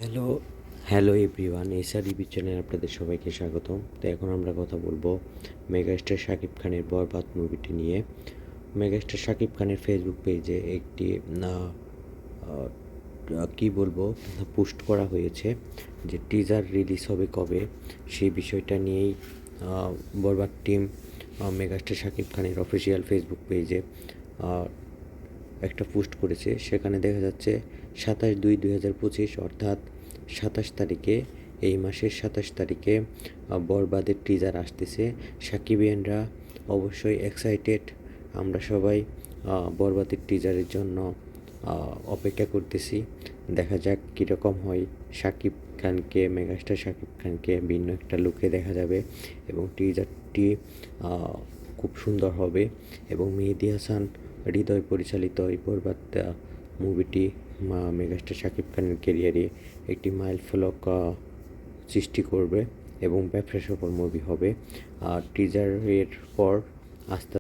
Hello hello everyone, এসআরইবি চ্যানেলে আপনাদের সবাইকে স্বাগতম। তো এখন আমরা কথা বলবো মেগাস্টার শাকিব খানের বরবাদ মুভিটি নিয়ে। মেগাস্টার শাকিব খানের ফেসবুক পেজে একটি কী বলবো পোস্ট করা হয়েছে যে টিজার রিলিজ হবে কবে, সেই বিষয়টা নিয়েই বরবাদ টিম মেগাস্টার শাকিব খানের অফিসিয়াল ফেসবুক পেজে একটা পোস্ট করেছে। সেখানে দেখা যাচ্ছে 27/2/2025 অর্থাৎ 27 তারিখে, এই মাসের 27 তারিখে বরবাদের টিজার আসতেছে। সাকিবিয়ানরা অবশ্যই এক্সাইটেড। আমরা সবাই বরবাদের টিজারের জন্য অপেক্ষা করতেছি। দেখা যাক কীরকম হয়। শাকিব খানকে, মেগাস্টার শাকিব খানকে ভিন্ন একটা লুকে দেখা যাবে এবং টিজারটি খুব সুন্দর হবে। এবং মেহেদী হাসান হৃদয় পরিচালিত এই বরবাদ মুভিটি মেগাস্টার শাকিব খানের ক্যারিয়ারে একটি মাইলফলক সৃষ্টি করবে এবং ব্যবসা সফল মুভি হবে। আর টিজারের পর আস্তে